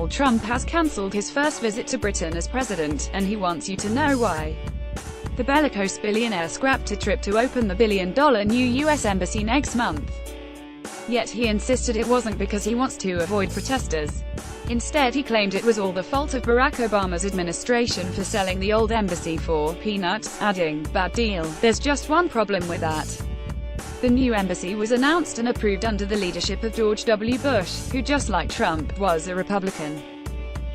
Donald Trump has cancelled his first visit to Britain as president, and he wants you to know why. The bellicose billionaire scrapped a trip to open the billion-dollar new U.S. embassy next month. Yet he insisted it wasn't because he wants to avoid protesters. Instead, he claimed it was all the fault of Barack Obama's administration for selling the old embassy for peanuts, adding, "Bad deal. There's just one problem with that." The new embassy was announced and approved under the leadership of George W. Bush, who, just like Trump, was a Republican.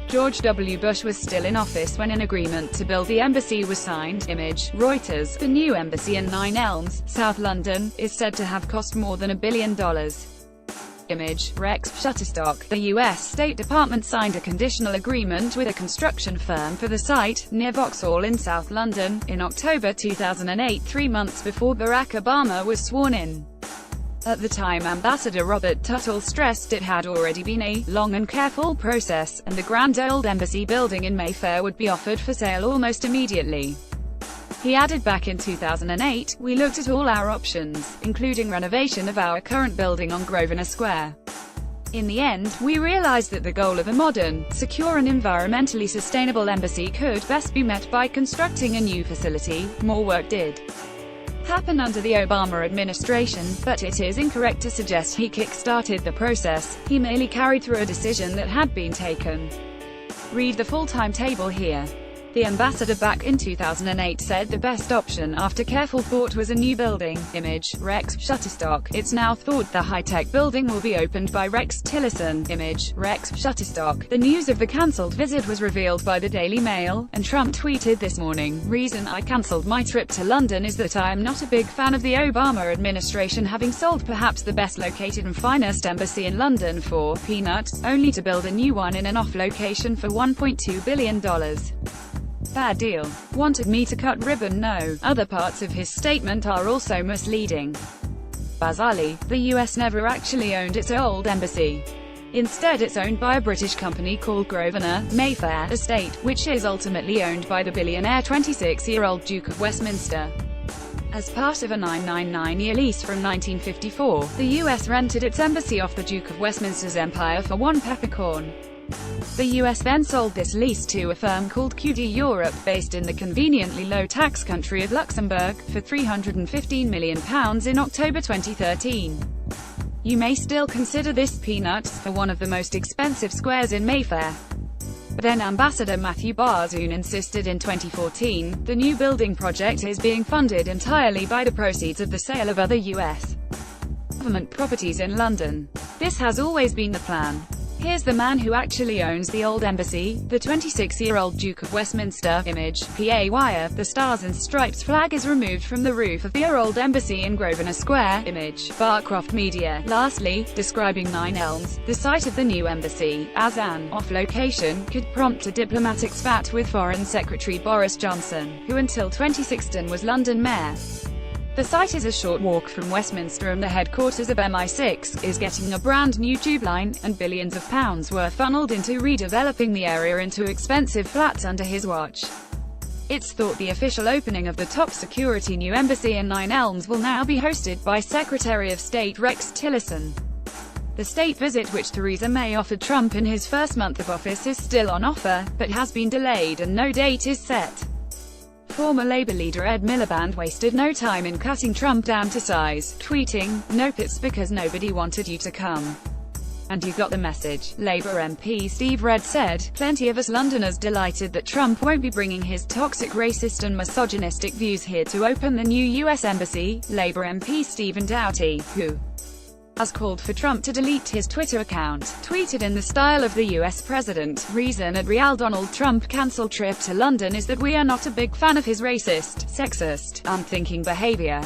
George W. Bush was still in office when an agreement to build the embassy was signed. Image, Reuters. The new embassy in Nine Elms, South London, is said to have cost more than $1 billion. Image, Rex, Shutterstock. The U.S. State Department signed a conditional agreement with a construction firm for the site, near Vauxhall in South London, in October 2008, 3 months before Barack Obama was sworn in. At the time, Ambassador Robert Tuttle stressed it had already been a long and careful process, and the grand old embassy building in Mayfair would be offered for sale almost immediately. He added, back in 2008, we looked at all our options, including renovation of our current building on Grosvenor Square. In the end, we realized that the goal of a modern, secure and environmentally sustainable embassy could best be met by constructing a new facility. More work did happen under the Obama administration, but it is incorrect to suggest he kick-started the process. He merely carried through a decision that had been taken. Read the full timetable here. The ambassador back in 2008 said the best option after careful thought was a new building. Image, Rex, Shutterstock. It's now thought the high-tech building will be opened by Rex Tillerson. Image, Rex, Shutterstock. The news of the cancelled visit was revealed by the Daily Mail, and Trump tweeted this morning, "Reason I cancelled my trip to London is that I am not a big fan of the Obama administration having sold perhaps the best located and finest embassy in London for peanuts, only to build a new one in an off location for $1.2 billion. Bad deal. Wanted me to cut ribbon?" No. Other parts of his statement are also misleading. Bizarrely, the US never actually owned its old embassy. Instead, it's owned by a British company called Grosvenor, Mayfair Estate, which is ultimately owned by the billionaire 26-year-old Duke of Westminster. As part of a 999-year lease from 1954, the US rented its embassy off the Duke of Westminster's empire for one peppercorn. The US then sold this lease to a firm called QD Europe, based in the conveniently low-tax country of Luxembourg, for £315 million in October 2013. You may still consider this peanuts, for one of the most expensive squares in Mayfair. But then Ambassador Matthew Barzoon insisted in 2014, the new building project is being funded entirely by the proceeds of the sale of other US government properties in London. This has always been the plan. Here's the man who actually owns the old embassy, the 26-year-old Duke of Westminster. Image, PA Wire. The Stars and Stripes flag is removed from the roof of the old embassy in Grosvenor Square. Image, Barcroft Media. Lastly, describing Nine Elms, the site of the new embassy, as an off-location, could prompt a diplomatic spat with Foreign Secretary Boris Johnson, who until 2016 was London Mayor. The site is a short walk from Westminster and the headquarters of MI6, is getting a brand new tube line, and billions of pounds were funneled into redeveloping the area into expensive flats under his watch. It's thought the official opening of the top-security new embassy in Nine Elms will now be hosted by Secretary of State Rex Tillerson. The state visit which Theresa May offered Trump in his first month of office is still on offer, but has been delayed and no date is set. Former Labour leader Ed Miliband wasted no time in cutting Trump down to size, tweeting, "Nope, it's because nobody wanted you to come. And you got the message." Labour MP Steve Red said, "Plenty of us Londoners delighted that Trump won't be bringing his toxic racist and misogynistic views here to open the new US embassy." Labour MP Stephen Doughty, who has called for Trump to delete his Twitter account, tweeted in the style of the US president, "Reason at Real Donald Trump cancelled trip to London is that we are not a big fan of his racist, sexist, unthinking behavior.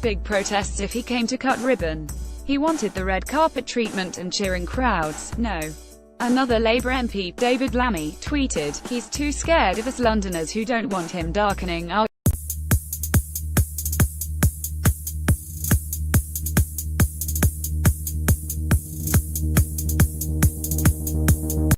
Big protests if he came to cut ribbon. He wanted the red carpet treatment and cheering crowds, no." Another Labour MP, David Lammy, tweeted, "He's too scared of us Londoners who don't want him darkening our